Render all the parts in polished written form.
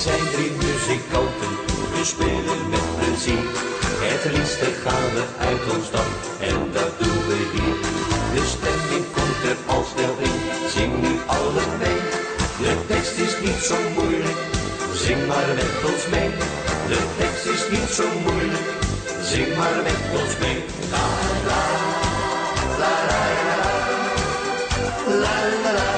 zijn drie muzikanten, we spelen met plezier. Het liefste gaan we uit ons dak en dat doen we hier. De stemming komt er al snel in, zing nu allen mee. De tekst is niet zo moeilijk, zing maar met ons mee. De tekst is niet zo moeilijk, zing maar met ons mee. La la la la la la la la.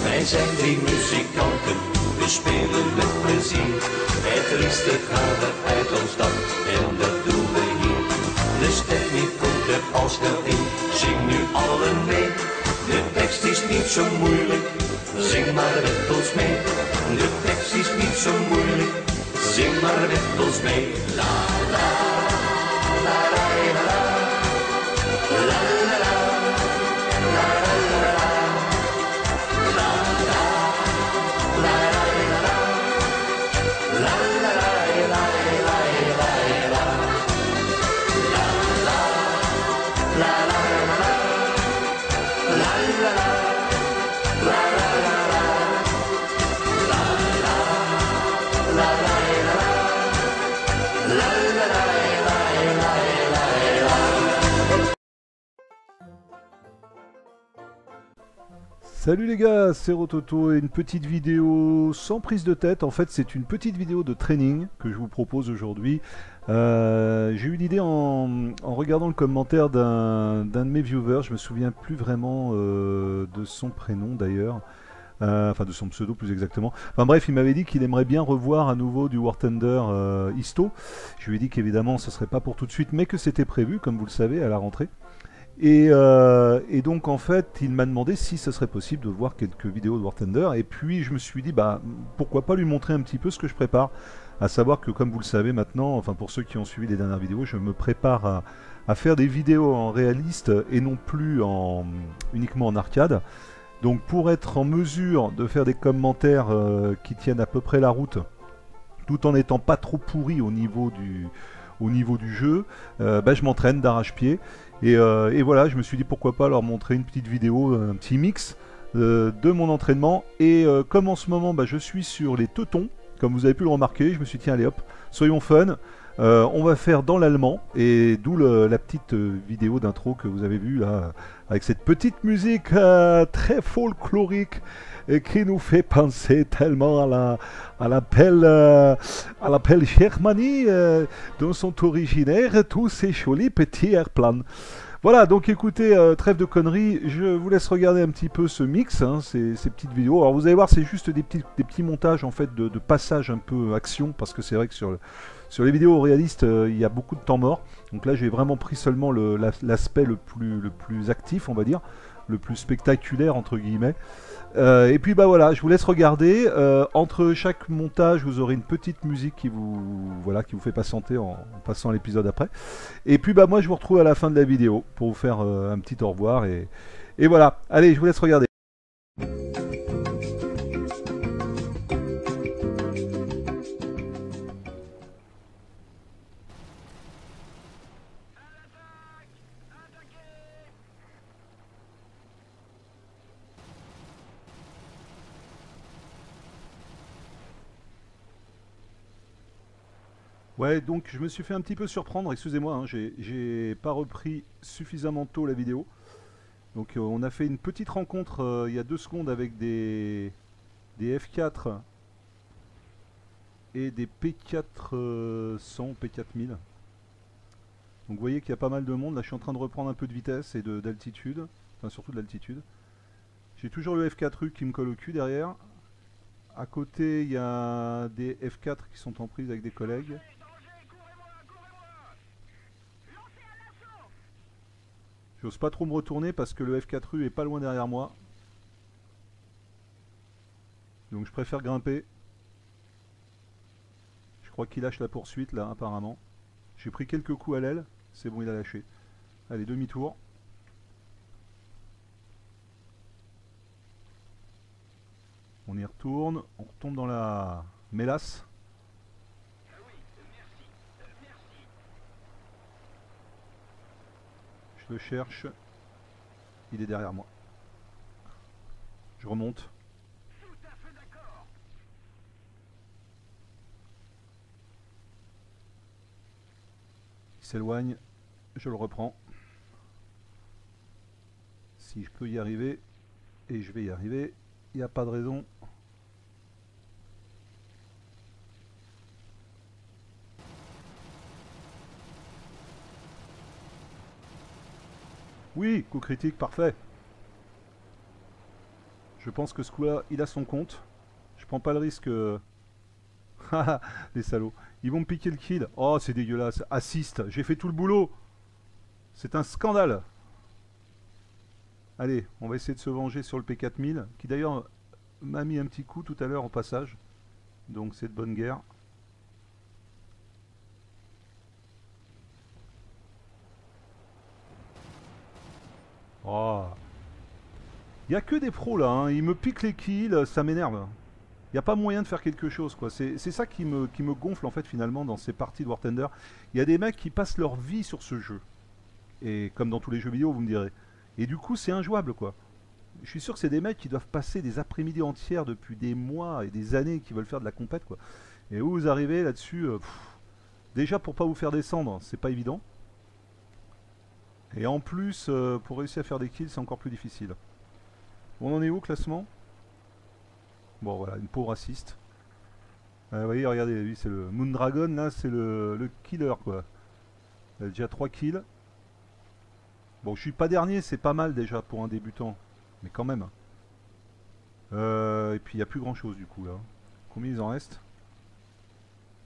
Wij zijn drie muzikanten, we spelen met plezier. Het liefste gaan we uit ons dak en dat doen we hier. De stemming komt er al snel in, zing nu allen mee. De tekst is niet zo moeilijk, zing maar met ons mee. De tekst is niet zo moeilijk, zing maar met ons mee. La la la la la la la la la. Salut les gars, c'est Rototo et une petite vidéo sans prise de tête. En fait, c'est une petite vidéo de training que je vous propose aujourd'hui. J'ai eu l'idée en regardant le commentaire d'un de mes viewers, je me souviens plus vraiment de son prénom d'ailleurs. Enfin de son pseudo plus exactement. Enfin bref, il m'avait dit qu'il aimerait bien revoir à nouveau du War Thunder Histo. Je lui ai dit qu'évidemment ce serait pas pour tout de suite, mais que c'était prévu, comme vous le savez, à la rentrée. Et donc en fait, il m'a demandé si ce serait possible de voir quelques vidéos de War Thunder. Et puis je me suis dit, bah pourquoi pas lui montrer un petit peu ce que je prépare. À savoir que comme vous le savez maintenant, enfin pour ceux qui ont suivi les dernières vidéos, je me prépare à faire des vidéos en réaliste et non plus uniquement en arcade. Donc pour être en mesure de faire des commentaires qui tiennent à peu près la route, tout en n'étant pas trop pourri au niveau du jeu, bah, je m'entraîne d'arrache-pied. Et voilà, je me suis dit pourquoi pas leur montrer une petite vidéo, un petit mix de mon entraînement. Et comme en ce moment bah, je suis sur les teutons, comme vous avez pu le remarquer, je me suis dit tiens allez hop, soyons fun. On va faire dans l'allemand, et d'où la petite vidéo d'intro que vous avez vue là, avec cette petite musique très folklorique qui nous fait penser tellement à la belle Germanie dont sont originaires tous ces jolis petits airplanes. Voilà, donc écoutez, trêve de conneries, je vous laisse regarder un petit peu ce mix, hein, ces petites vidéos. Alors vous allez voir, c'est juste des petits montages en fait de passages un peu action, parce que c'est vrai que sur les vidéos réalistes, il y a beaucoup de temps mort. Donc là, j'ai vraiment pris seulement l'aspect le plus actif, on va dire, le plus spectaculaire entre guillemets. Et puis bah voilà, je vous laisse regarder. Entre chaque montage, vous aurez une petite musique qui vous fait patienter en passant l'épisode après. Et puis bah moi, je vous retrouve à la fin de la vidéo pour vous faire un petit au revoir et voilà. Allez, je vous laisse regarder. Ouais, donc je me suis fait un petit peu surprendre, excusez-moi, hein, j'ai pas repris suffisamment tôt la vidéo. Donc on a fait une petite rencontre il y a 2 secondes avec des F4 et des P400, P4000. Donc vous voyez qu'il y a pas mal de monde, là je suis en train de reprendre un peu de vitesse et d'altitude, enfin surtout de l'altitude. J'ai toujours le F4U qui me colle au cul derrière. À côté, il y a des F4 qui sont en prise avec des collègues. J'ose pas trop me retourner parce que le F4U est pas loin derrière moi. Donc je préfère grimper. Je crois qu'il lâche la poursuite là apparemment. J'ai pris quelques coups à l'aile. C'est bon, il a lâché. Allez, demi-tour. On y retourne. On retombe dans la mélasse. Je le cherche. Il est derrière moi. Je remonte. Il s'éloigne. Je le reprends. Si je peux y arriver, et je vais y arriver, il n'y a pas de raison. Oui, coup critique, parfait. Je pense que ce coup-là, il a son compte. Je prends pas le risque. Les salauds. Ils vont me piquer le kill. Oh, c'est dégueulasse. Assist. J'ai fait tout le boulot. C'est un scandale. Allez, on va essayer de se venger sur le P4000, qui d'ailleurs m'a mis un petit coup tout à l'heure au passage. Donc c'est de bonne guerre. Oh. Il n'y a que des pros là, hein. Ils me piquent les kills, ça m'énerve. Il n'y a pas moyen de faire quelque chose, quoi. C'est ça qui me gonfle en fait finalement dans ces parties de War Thunder. Il y a des mecs qui passent leur vie sur ce jeu. Et comme dans tous les jeux vidéo, vous me direz. Et du coup, c'est injouable, quoi. Je suis sûr que c'est des mecs qui doivent passer des après-midi entières depuis des mois et des années qui veulent faire de la compète, quoi. Et où vous arrivez là-dessus, déjà pour pas vous faire descendre, c'est pas évident. Et en plus, pour réussir à faire des kills, c'est encore plus difficile. On en est où, classement? Bon, voilà, une pauvre assist. Vous voyez, regardez, lui, c'est le Moondragon, là, c'est le killer, quoi. Il a déjà 3 kills. Bon, je suis pas dernier, c'est pas mal déjà pour un débutant. Mais quand même. Et puis il n'y a plus grand chose du coup là. Combien il en reste?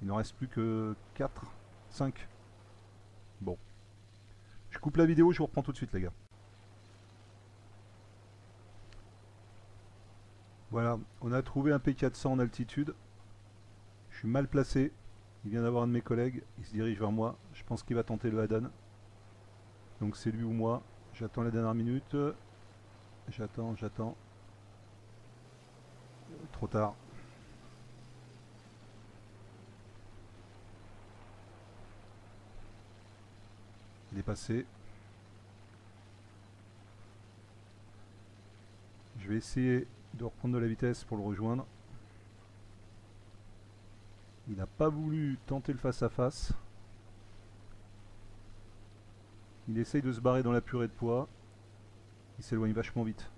Il n'en reste plus que 4, 5. Bon. Je coupe la vidéo, je vous reprends tout de suite les gars. Voilà, on a trouvé un P400 en altitude. Je suis mal placé. Il vient d'avoir un de mes collègues, il se dirige vers moi. Je pense qu'il va tenter le Hadan. Donc c'est lui ou moi. J'attends la dernière minute. J'attends. Trop tard. Il est passé. Je vais essayer de reprendre de la vitesse pour le rejoindre. Il n'a pas voulu tenter le face-à-face. Il essaye de se barrer dans la purée de poids. Il s'éloigne vachement vite.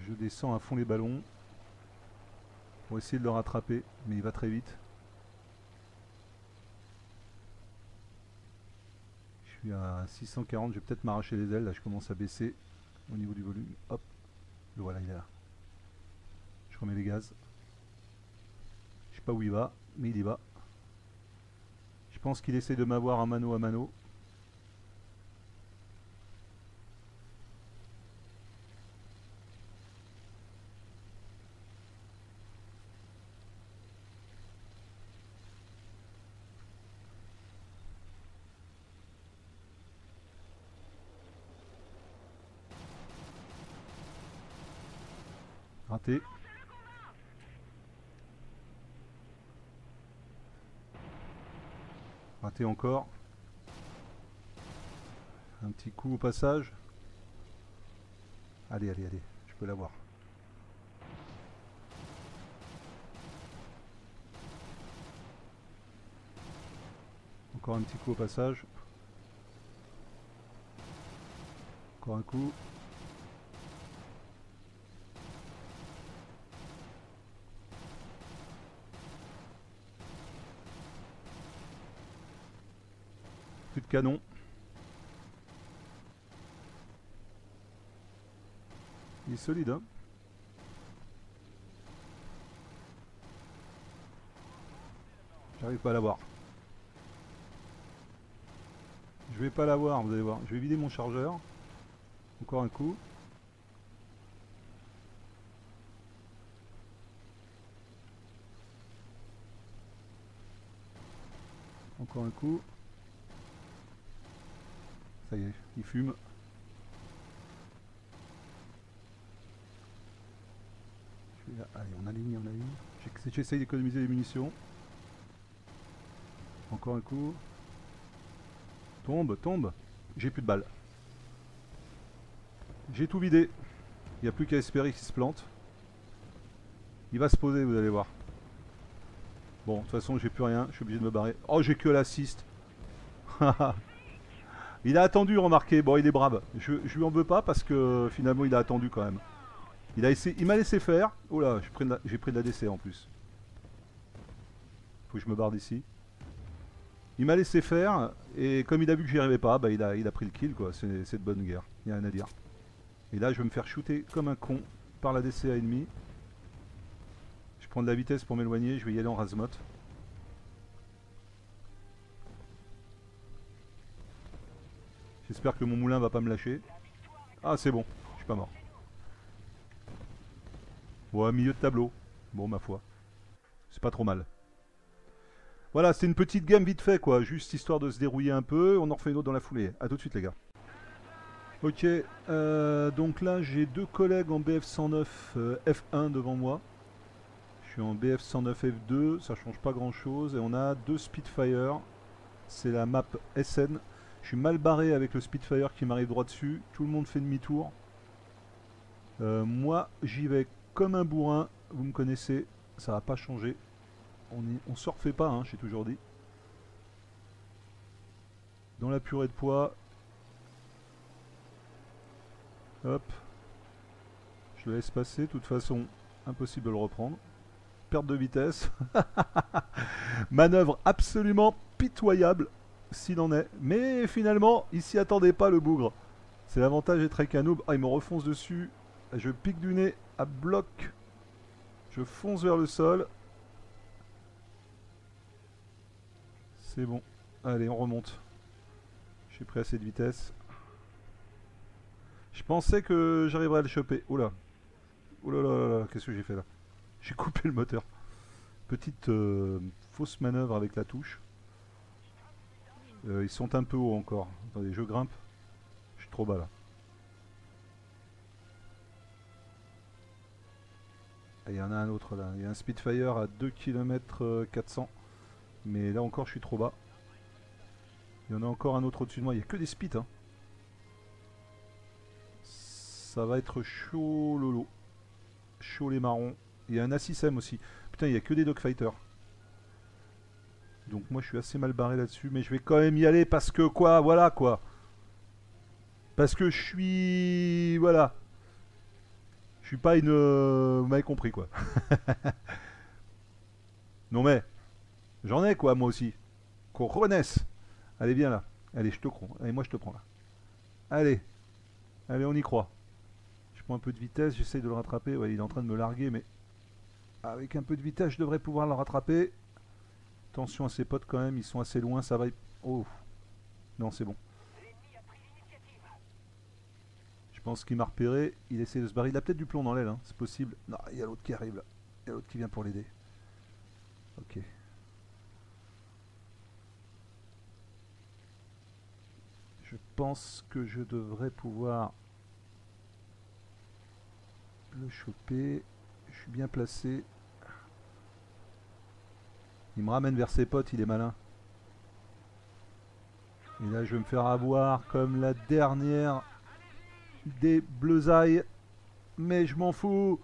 Je descends à fond les ballons pour essayer de le rattraper, mais il va très vite. Je suis à 640, je vais peut-être m'arracher les ailes, là je commence à baisser au niveau du volume. Hop, le voilà, il est là. Je remets les gaz. Je sais pas où il va, mais il y va. Je pense qu'il essaie de m'avoir à mano à mano. Raté. Raté encore. Un petit coup au passage. Allez, je peux l'avoir. Encore un petit coup au passage. Encore un coup. Plus de canon. Il est solide, hein. J'arrive pas à l'avoir. Je vais pas l'avoir, vous allez voir. Je vais vider mon chargeur. Encore un coup. Encore un coup. Ça y est, il fume. Allez, on aligne, on aligne. J'essaye d'économiser les munitions. Encore un coup. Tombe, tombe. J'ai plus de balles. J'ai tout vidé. Il n'y a plus qu'à espérer qu'il se plante. Il va se poser, vous allez voir. Bon, de toute façon, j'ai plus rien. Je suis obligé de me barrer. Oh, j'ai que l'assist. Il a attendu, remarquez. Bon, il est brave. Je lui en veux pas parce que finalement, il a attendu quand même. Il m'a laissé faire. Oh là, j'ai pris de la DC en plus. Faut que je me barre d'ici. Il m'a laissé faire et comme il a vu que j'y arrivais pas, bah il a pris le kill quoi. C'est de bonne guerre. Il n'y a rien à dire. Et là, je vais me faire shooter comme un con par la DCA ennemie. Je prends de la vitesse pour m'éloigner. Je vais y aller en razmot. J'espère que mon moulin va pas me lâcher. Ah, c'est bon. Je suis pas mort. Ouais, milieu de tableau. Bon, ma foi. C'est pas trop mal. Voilà, c'est une petite game vite fait, quoi. Juste histoire de se dérouiller un peu. On en refait une autre dans la foulée. A tout de suite, les gars. Ok, donc là, j'ai deux collègues en BF109 F1 devant moi. Je suis en BF109 F2. Ça change pas grand-chose. Et on a deux Spitfire. C'est la map SN. Je suis mal barré avec le Spitfire qui m'arrive droit dessus. Tout le monde fait demi-tour. Moi, j'y vais comme un bourrin. Vous me connaissez. Ça va pas changer. On se refait pas, hein, j'ai toujours dit. Dans la purée de poids. Hop. Je le laisse passer. De toute façon, impossible de le reprendre. Perte de vitesse. Manœuvre absolument pitoyable, s'il en est. Mais finalement, il s'y attendait pas, le bougre. C'est l'avantage d'être avec un noob. Ah, il me refonce dessus. Je pique du nez à bloc. Je fonce vers le sol. C'est bon. Allez, on remonte. J'ai pris assez de vitesse. Je pensais que j'arriverais à le choper. Oula. Oula là là, qu'est-ce que j'ai fait là? J'ai coupé le moteur. Petite fausse manœuvre avec la touche. Ils sont un peu hauts encore. Attendez, je grimpe. Je suis trop bas là. Il y en a un autre là. Il y a un Spitfire à 2 km 400. Mais là encore, je suis trop bas. Il y en a encore un autre au-dessus de moi. Il n'y a que des spits. Hein. Ça va être chaud lolo. Chaud les marrons. Il y a un A6M aussi. Putain, il n'y a que des dogfighters. Donc moi, je suis assez mal barré là-dessus. Mais je vais quand même y aller parce que quoi? Voilà quoi. Parce que je suis... Voilà. Je suis pas une... Vous m'avez compris quoi. Non mais... J'en ai quoi moi aussi. Qu'on renaisse. Allez viens là. Allez je te prends. Allez moi je te prends là. Allez. Allez on y croit. Je prends un peu de vitesse. J'essaye de le rattraper. Ouais il est en train de me larguer mais... Avec un peu de vitesse je devrais pouvoir le rattraper. Attention à ses potes quand même. Ils sont assez loin. Ça va... Oh. Non c'est bon. Je pense qu'il m'a repéré. Il essaie de se barrer. Il a peut-être du plomb dans l'aile. Hein. C'est possible. Non il y a l'autre qui arrive là. Il y a l'autre qui vient pour l'aider. Ok. Je pense que je devrais pouvoir le choper. Je suis bien placé. Il me ramène vers ses potes, il est malin. Et là, je vais me faire avoir comme la dernière des bleusailles. Mais je m'en fous.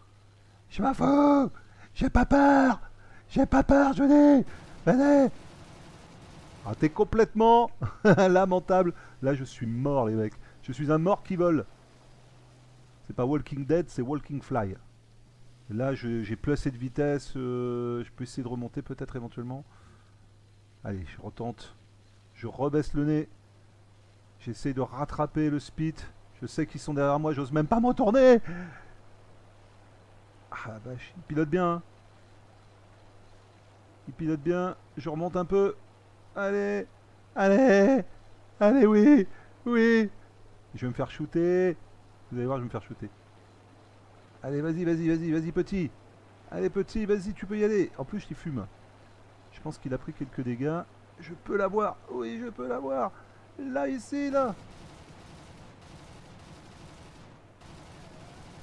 Je m'en fous. J'ai pas peur. J'ai pas peur, je dis. Venez. Ah, t'es complètement lamentable. Là, je suis mort, les mecs. Je suis un mort qui vole. C'est pas Walking Dead, c'est Walking Fly. Là, j'ai plus assez de vitesse. Je peux essayer de remonter peut-être éventuellement. Allez, je retente. Je rebaisse le nez. J'essaie de rattraper le speed. Je sais qu'ils sont derrière moi. J'ose même pas m'en tourner. Ah vache, il pilote bien. Hein. Il pilote bien. Je remonte un peu. Allez. Allez. Allez, oui. Oui. Je vais me faire shooter. Vous allez voir, je vais me faire shooter. Allez, vas-y, vas-y, vas-y, vas-y, petit. Allez, petit, vas-y, tu peux y aller. En plus, il fume. Je pense qu'il a pris quelques dégâts. Je peux l'avoir. Oui, je peux l'avoir. Là, ici, là.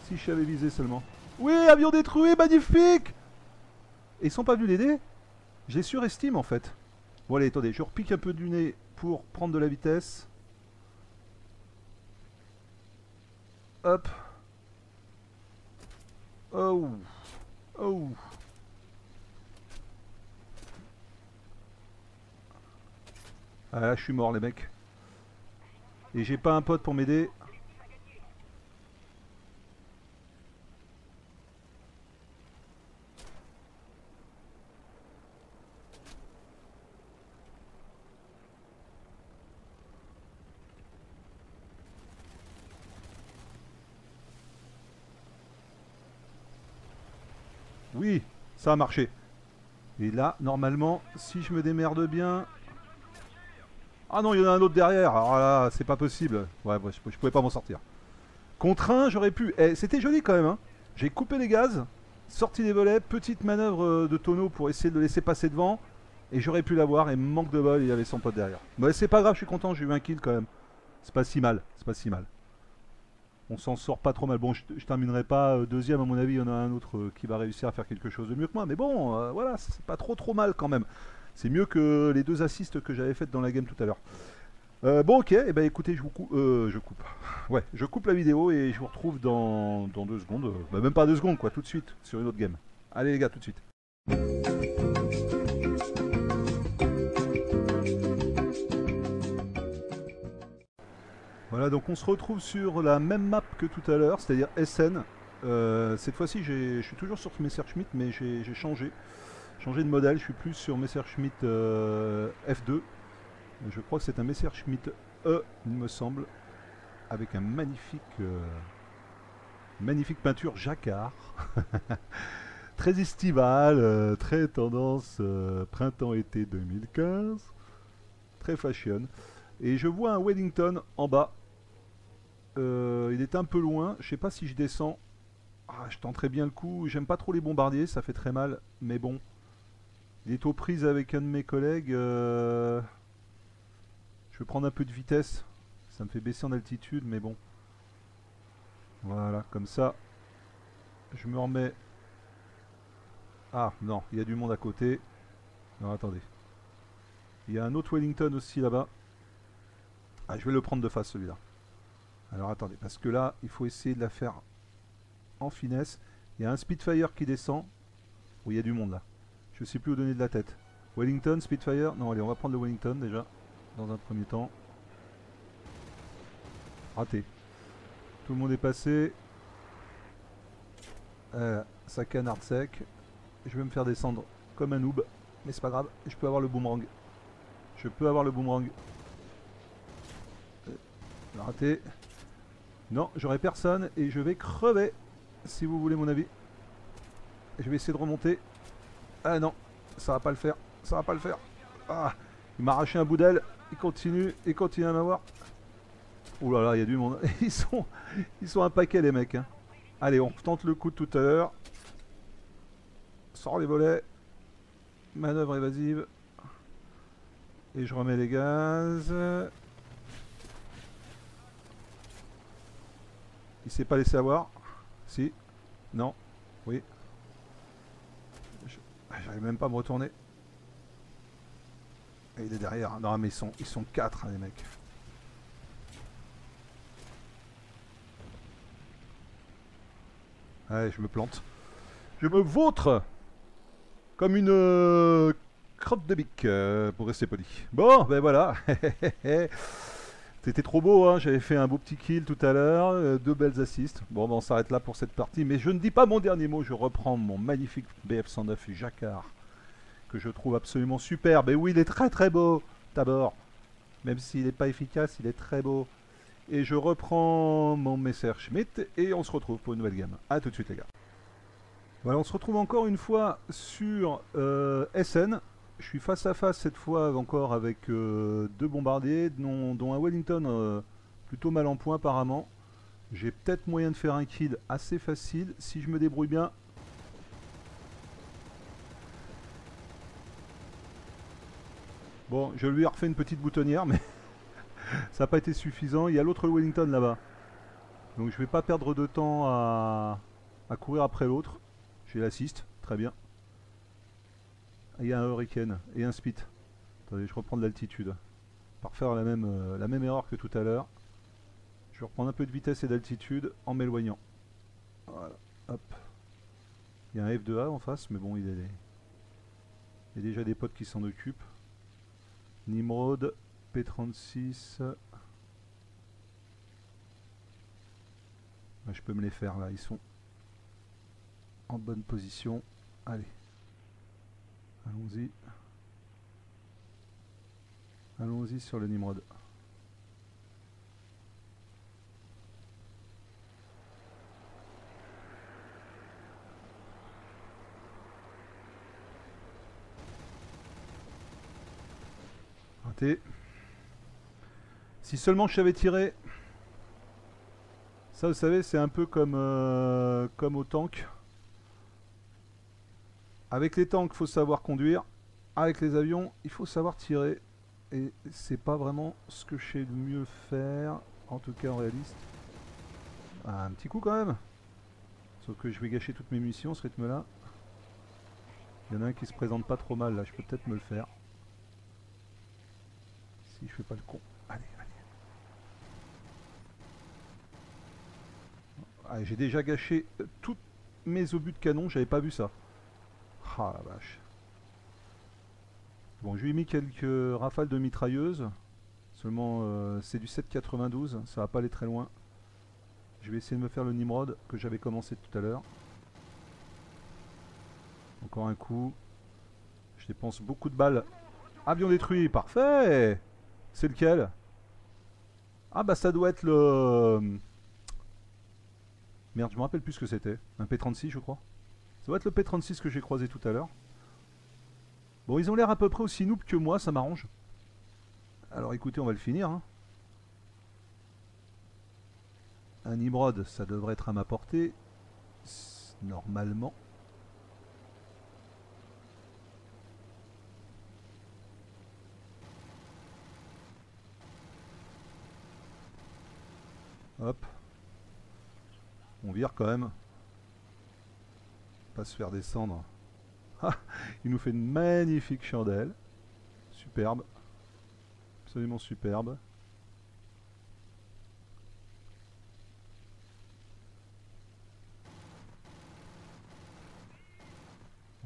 Si je savais viser seulement. Oui, avion détruit, magnifique. Et ils sont pas venus l'aider. Je les surestime en fait. Bon allez, attendez, je repique un peu du nez pour prendre de la vitesse. Hop. Oh. Oh. Ah là, je suis mort les mecs. Et j'ai pas un pote pour m'aider. Oui, ça a marché. Et là, normalement, si je me démerde bien... Ah non, il y en a un autre derrière. Alors là, c'est pas possible. Ouais, je pouvais pas m'en sortir. Contre un, j'aurais pu... Eh, c'était joli quand même. Hein. J'ai coupé les gaz, sorti les volets, petite manœuvre de tonneau pour essayer de le laisser passer devant. Et j'aurais pu l'avoir, et manque de bol, il y avait son pote derrière. Mais c'est pas grave, je suis content, j'ai eu un kill quand même. C'est pas si mal, c'est pas si mal. On s'en sort pas trop mal. Bon, je terminerai pas deuxième, à mon avis, il y en a un autre qui va réussir à faire quelque chose de mieux que moi. Mais bon, voilà, c'est pas trop mal quand même. C'est mieux que les 2 assists que j'avais faites dans la game tout à l'heure. Bon, ok, et eh ben écoutez, je coupe. Ouais, je coupe la vidéo et je vous retrouve dans 2 secondes. Bah, même pas 2 secondes, quoi, tout de suite, sur une autre game. Allez les gars, tout de suite. Voilà, donc on se retrouve sur la même map que tout à l'heure, c'est-à-dire SN. Cette fois-ci, je suis toujours sur Messerschmitt, mais j'ai changé de modèle. Je suis plus sur Messerschmitt F2. Je crois que c'est un Messerschmitt E, il me semble, avec un magnifique peinture jacquard. Très estivale, très tendance printemps-été 2015. Très fashion. Et je vois un Wellington en bas. Il est un peu loin. Je sais pas si je descends. Ah, je tenterai bien le coup. J'aime pas trop les bombardiers, ça fait très mal. Mais bon. Il est aux prises avec un de mes collègues. Je vais prendre un peu de vitesse. Ça me fait baisser en altitude, mais bon. Voilà, comme ça. Je me remets. Ah, non, il y a du monde à côté. Non, attendez. Il y a un autre Wellington aussi là-bas. Ah, je vais le prendre de face celui-là. Alors attendez, parce que là, il faut essayer de la faire en finesse. Il y a un Spitfire qui descend. Oh, il y a du monde là. Je sais plus où donner de la tête. Wellington, Spitfire. Non, allez, on va prendre le Wellington déjà. Dans un premier temps. Raté. Tout le monde est passé. Ça canarde sec. Je vais me faire descendre comme un noob. Mais c'est pas grave, je peux avoir le boomerang. Je peux avoir le boomerang. Raté. Non, j'aurai personne et je vais crever. Si vous voulez mon avis. Je vais essayer de remonter. Ah non, ça va pas le faire. Ça va pas le faire. Ah, il m'a arraché un bout d'aile. Il continue à m'avoir. Ouh là là, il y a du monde. Ils sont un paquet les mecs. Hein. Allez, on tente le coup de tout à l'heure. Sors les volets. Manœuvre évasive. Et je remets les gaz. Il s'est pas laissé avoir. Si. Non. Oui. J'arrive même pas à me retourner. Et il est derrière. Non mais ils sont 4 hein, les mecs. Allez, je me plante. Je me vautre comme une crotte de bique, pour rester poli. Bon, ben voilà. C'était trop beau, hein. J'avais fait un beau petit kill tout à l'heure, 2 belles assists. Bon, ben on s'arrête là pour cette partie, mais je ne dis pas mon dernier mot, je reprends mon magnifique BF109 Jacquard, que je trouve absolument superbe. Et oui, il est très très beau, d'abord. Même s'il n'est pas efficace, il est très beau. Et je reprends mon Messerschmitt, et on se retrouve pour une nouvelle game. A tout de suite les gars. Voilà, on se retrouve encore une fois sur SN. Je suis face à face cette fois encore avec deux bombardiers, dont un Wellington plutôt mal en point apparemment. J'ai peut-être moyen de faire un kill assez facile si je me débrouille bien. Bon, je lui ai refait une petite boutonnière, mais ça n'a pas été suffisant. Il y a l'autre Wellington là-bas. Donc je vais pas perdre de temps à courir après l'autre. J'ai l'assist, très bien. Il y a un Hurricane et un Spit. Attendez, je reprends de l'altitude. Par faire la même erreur que tout à l'heure. Je vais reprendre un peu de vitesse et d'altitude en m'éloignant. Voilà, hop. Il y a un F2A en face, mais bon, il y a déjà des potes qui s'en occupent. Nimrod, P36. Je peux me les faire là, ils sont en bonne position. Allez. Allons-y. Allons-y sur le Nimrod. Raté. Si seulement je savais tirer. Ça, vous savez, c'est un peu comme au tank. Avec les tanks, il faut savoir conduire. Avec les avions, il faut savoir tirer. Et c'est pas vraiment ce que je sais le mieux faire. En tout cas, en réaliste. Ah, un petit coup quand même. Sauf que je vais gâcher toutes mes munitions, ce rythme-là. Il y en a un qui se présente pas trop mal, là. Je peux peut-être me le faire. Si je fais pas le con. Allez, allez. Ah, j'ai déjà gâché tous mes obus de canon, j'avais pas vu ça. Ah la vache. Bon, je lui ai mis quelques rafales de mitrailleuses. Seulement, c'est du 7,92, ça va pas aller très loin. Je vais essayer de me faire le Nimrod que j'avais commencé tout à l'heure. Encore un coup. Je dépense beaucoup de balles. Avion détruit, parfait. C'est lequel? Ah bah ça doit être le... Merde, je me rappelle plus ce que c'était. Un P36 je crois. Ça doit être le P36 que j'ai croisé tout à l'heure. Bon, ils ont l'air à peu près aussi noobs que moi, ça m'arrange. Alors écoutez, on va le finir. Hein. Un Nimrod, ça devrait être à ma portée. Normalement. Hop. On vire quand même. Pas se faire descendre. Ah, il nous fait une magnifique chandelle. Superbe. Absolument superbe.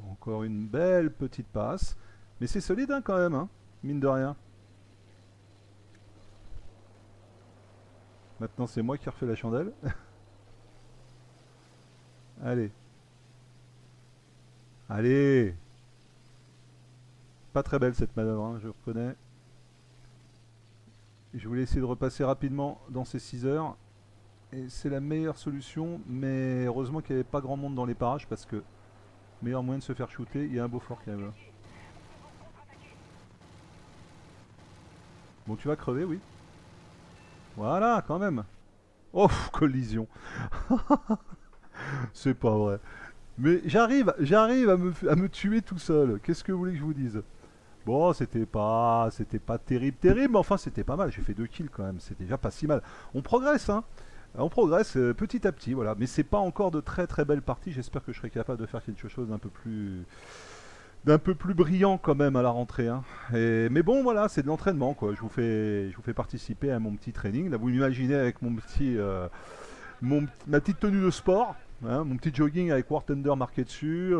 Encore une belle petite passe. Mais c'est solide hein, quand même, hein, mine de rien. Maintenant c'est moi qui refais la chandelle. Allez. Allez. Pas très belle cette manœuvre, hein, je reconnais. Je voulais essayer de repasser rapidement dans ces 6 heures. Et c'est la meilleure solution, mais heureusement qu'il n'y avait pas grand monde dans les parages parce que meilleur moyen de se faire shooter, il y a un Beaufort qui arrive là. Bon, tu vas crever, oui. Voilà, quand même. Oh, collision. C'est pas vrai. Mais j'arrive à me tuer tout seul. Qu'est-ce que vous voulez que je vous dise? Bon, c'était pas terrible, mais enfin c'était pas mal. J'ai fait 2 kills quand même, c'est déjà pas si mal. On progresse, hein. On progresse petit à petit, voilà. Mais c'est pas encore de très très belles parties. J'espère que je serai capable de faire quelque chose d'un peu plus brillant quand même à la rentrée. Hein. Mais bon, voilà, c'est de l'entraînement, quoi. Je vous fais participer à mon petit training. Là, vous m'imaginez avec ma petite tenue de sport, hein, mon petit jogging avec War Thunder marqué dessus,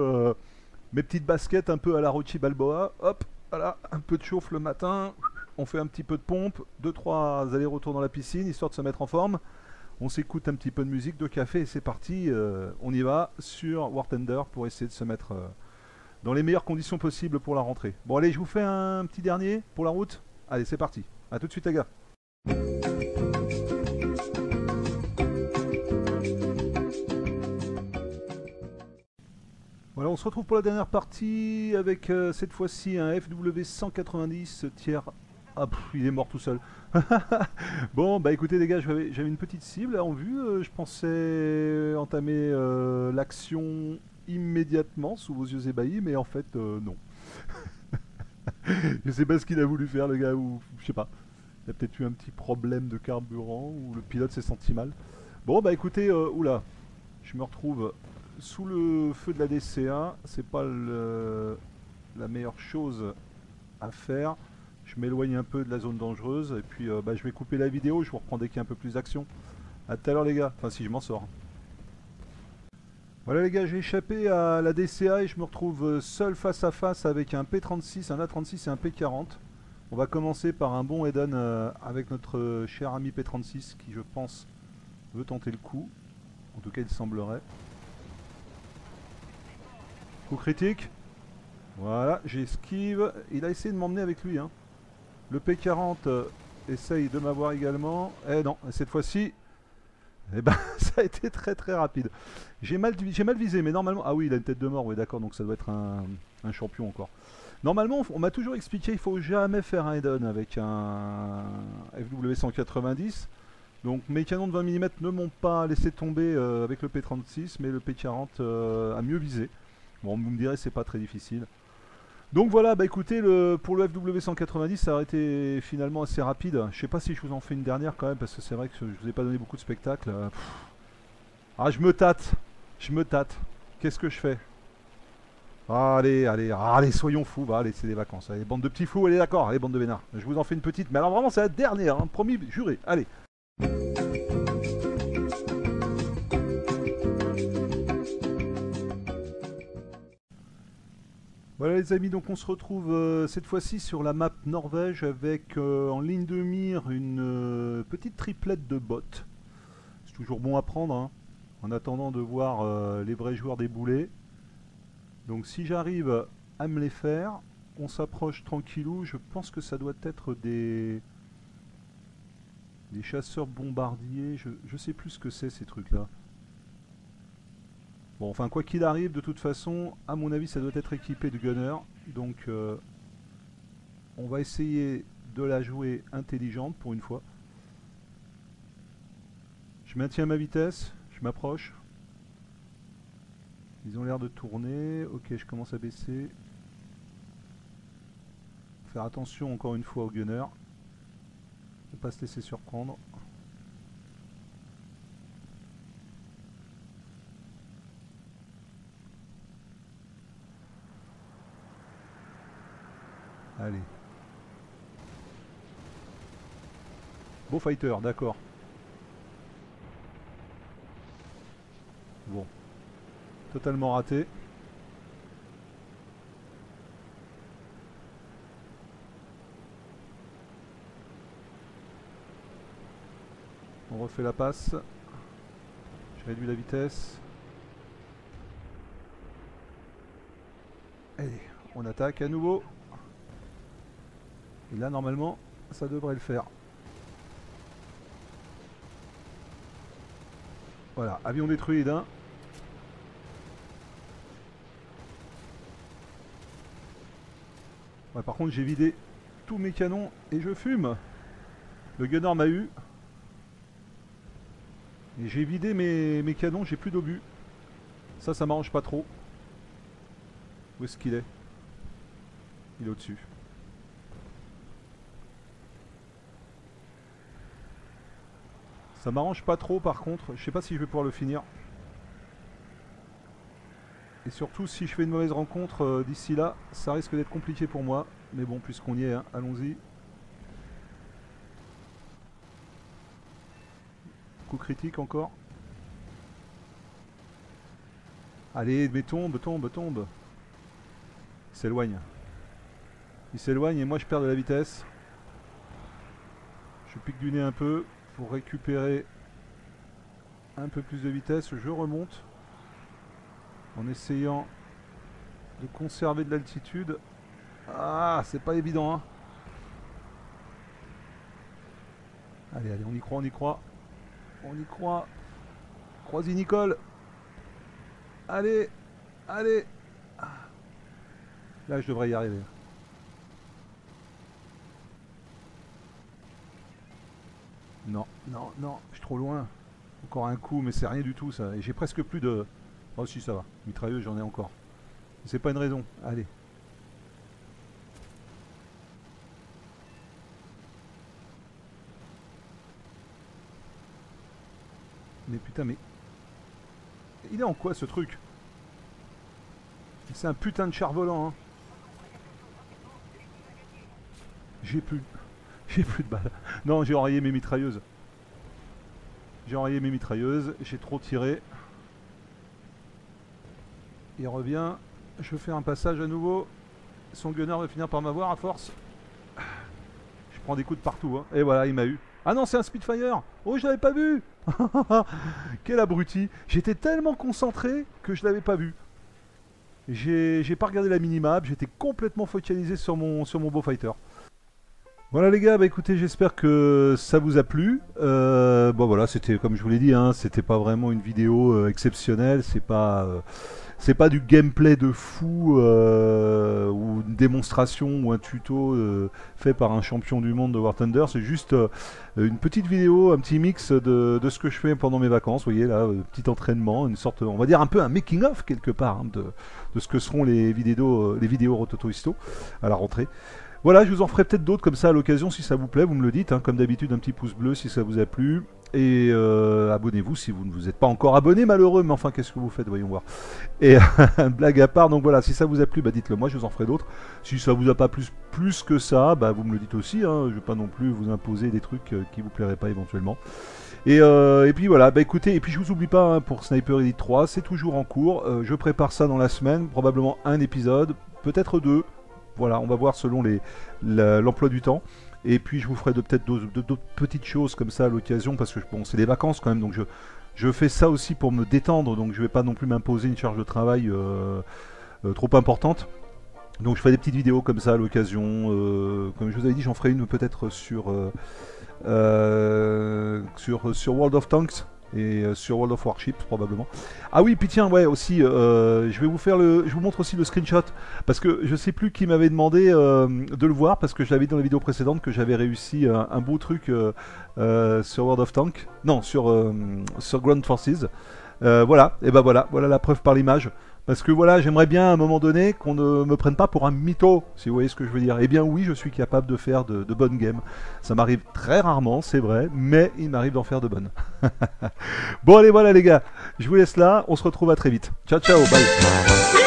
mes petites baskets un peu à la Rocky Balboa. Hop, voilà, un peu de chauffe le matin. On fait un petit peu de pompe, 2-3 allers-retours dans la piscine, histoire de se mettre en forme. On s'écoute un petit peu de musique, de café et c'est parti. On y va sur War Thunder pour essayer de se mettre dans les meilleures conditions possibles pour la rentrée. Bon allez, je vous fais un petit dernier pour la route. Allez, c'est parti. A tout de suite les gars. Voilà, on se retrouve pour la dernière partie avec cette fois-ci un FW190 tiers. Ah, il est mort tout seul. Bon, bah écoutez les gars, j'avais une petite cible en vue. Je pensais entamer l'action immédiatement sous vos yeux ébahis, mais en fait, non. Je sais pas ce qu'il a voulu faire le gars, ou je sais pas. Il a peut-être eu un petit problème de carburant, ou le pilote s'est senti mal. Bon, bah écoutez, oula, je me retrouve sous le feu de la DCA, c'est pas la meilleure chose à faire. Je m'éloigne un peu de la zone dangereuse et puis bah, je vais couper la vidéo, je vous reprends dès qu'il y a un peu plus d'action. A tout à l'heure les gars, enfin si je m'en sors. Voilà les gars, j'ai échappé à la DCA et je me retrouve seul face à face avec un P36, un A36 et un P40. On va commencer par un bon head-on avec notre cher ami P36 qui je pense veut tenter le coup. En tout cas il semblerait. Coup critique. Voilà, j'esquive. Il a essayé de m'emmener avec lui. Hein. Le P40 essaye de m'avoir également. Eh non, cette fois-ci, eh ben, ça a été très très rapide. J'ai mal visé, mais normalement... Ah oui, il a une tête de mort, oui d'accord, donc ça doit être un champion encore. Normalement, on m'a toujours expliqué qu'il faut jamais faire un head-on avec un FW190. Donc mes canons de 20 mm ne m'ont pas laissé tomber avec le P36, mais le P40 a mieux visé. Bon, vous me direz, c'est pas très difficile. Donc voilà, bah écoutez, pour le FW190, ça a été finalement assez rapide. Je sais pas si je vous en fais une dernière quand même, parce que c'est vrai que je vous ai pas donné beaucoup de spectacles. Ah, je me tâte. Qu'est-ce que je fais? Allez, soyons fous. Bah, allez, c'est des vacances. Allez, bande de petits fous, allez, d'accord. Allez, bande de vénards. Je vous en fais une petite. Mais alors vraiment, c'est la dernière, hein, promis, juré. Allez. Voilà les amis, donc on se retrouve cette fois-ci sur la map Norvège avec en ligne de mire une petite triplette de bots. C'est toujours bon à prendre, hein, en attendant de voir les vrais joueurs débouler. Donc si j'arrive à me les faire, on s'approche tranquillou. Je pense que ça doit être des chasseurs bombardiers. Je sais plus ce que c'est ces trucs-là. Bon, enfin, quoi qu'il arrive, de toute façon, à mon avis, ça doit être équipé de gunner. Donc, on va essayer de la jouer intelligente pour une fois. Je maintiens ma vitesse, je m'approche. Ils ont l'air de tourner. Ok, je commence à baisser. Faire attention encore une fois aux gunners. Ne pas se laisser surprendre. Allez. Beau fighter, d'accord. Bon. Totalement raté. On refait la passe. Je réduis la vitesse. Allez, on attaque à nouveau. Et là, normalement, ça devrait le faire. Voilà, avion détruit d'un. Ouais, par contre, j'ai vidé tous mes canons et je fume. Le gunner m'a eu. Et j'ai vidé mes canons, j'ai plus d'obus. Ça m'arrange pas trop. Où est-ce qu'il est? Il est au-dessus. Ça m'arrange pas trop par contre, je sais pas si je vais pouvoir le finir. Et surtout si je fais une mauvaise rencontre d'ici là, ça risque d'être compliqué pour moi. Mais bon, puisqu'on y est, hein, allons-y. Coup critique encore. Allez, mais tombe. Il s'éloigne. Il s'éloigne et moi je perds de la vitesse. Je pique du nez un peu pour récupérer un peu plus de vitesse. Je remonte en essayant de conserver de l'altitude. Ah, c'est pas évident, hein. Allez, on y croit. Croisy Nicole. Allez. Là, je devrais y arriver. Non, non, non, je suis trop loin. Encore un coup, mais c'est rien du tout ça. Et j'ai presque plus de... Oh si, ça va. Mitrailleuse, j'en ai encore. C'est pas une raison. Allez. Mais putain, mais... Il est en quoi ce truc? C'est un putain de char volant, hein. J'ai plus... J'ai plus de balles. Non, j'ai enrayé mes mitrailleuses. J'ai enrayé mes mitrailleuses. J'ai trop tiré. Il revient. Je fais un passage à nouveau. Son gunner va finir par m'avoir à force. Je prends des coups de partout, hein. Et voilà, il m'a eu. Ah non, c'est un Spitfire. Oh, je l'avais pas vu. Quel abruti. J'étais tellement concentré que je l'avais pas vu. J'ai pas regardé la minimap. J'étais complètement focalisé sur mon beau fighter. Voilà les gars, bah écoutez, j'espère que ça vous a plu. Bon voilà, c'était comme je vous l'ai dit, hein, c'était pas vraiment une vidéo exceptionnelle, c'est pas du gameplay de fou ou une démonstration ou un tuto fait par un champion du monde de War Thunder, c'est juste une petite vidéo, un petit mix de ce que je fais pendant mes vacances, vous voyez là, petit entraînement, une sorte, on va dire un peu un making of quelque part hein, de ce que seront les vidéos Rototo Histo à la rentrée. Voilà, je vous en ferai peut-être d'autres comme ça à l'occasion si ça vous plaît, vous me le dites, hein, comme d'habitude un petit pouce bleu si ça vous a plu, et abonnez-vous si vous ne vous êtes pas encore abonné malheureux, mais enfin qu'est-ce que vous faites, voyons voir. Et blague à part, donc voilà, si ça vous a plu, bah dites-le moi, je vous en ferai d'autres. Si ça vous a pas plus que ça, bah vous me le dites aussi, hein, je vais pas non plus vous imposer des trucs qui vous plairaient pas éventuellement. Et puis voilà, bah écoutez, et puis je vous oublie pas, hein, pour Sniper Elite 3, c'est toujours en cours, je prépare ça dans la semaine, probablement un épisode, peut-être deux. Voilà, on va voir selon l'emploi du temps. Et puis je vous ferai peut-être d'autres petites choses comme ça à l'occasion, parce que bon, c'est des vacances quand même, donc je fais ça aussi pour me détendre, donc je vais pas non plus m'imposer une charge de travail trop importante. Donc je ferai des petites vidéos comme ça à l'occasion. Comme je vous avais dit, j'en ferai une peut-être sur World of Tanks. Et sur World of Warships probablement. Ah oui, puis tiens, ouais, aussi, je vous montre aussi le screenshot, parce que je sais plus qui m'avait demandé de le voir, parce que je l'avais dit dans la vidéo précédente que j'avais réussi un beau truc sur World of Tanks, non, sur Ground Forces. Voilà, et ben voilà la preuve par l'image. Parce que voilà, j'aimerais bien à un moment donné qu'on ne me prenne pas pour un mytho, si vous voyez ce que je veux dire. Eh bien oui, je suis capable de faire de bonnes games. Ça m'arrive très rarement, c'est vrai, mais il m'arrive d'en faire de bonnes. Bon allez, voilà les gars, je vous laisse là, on se retrouve à très vite. Ciao, ciao, bye.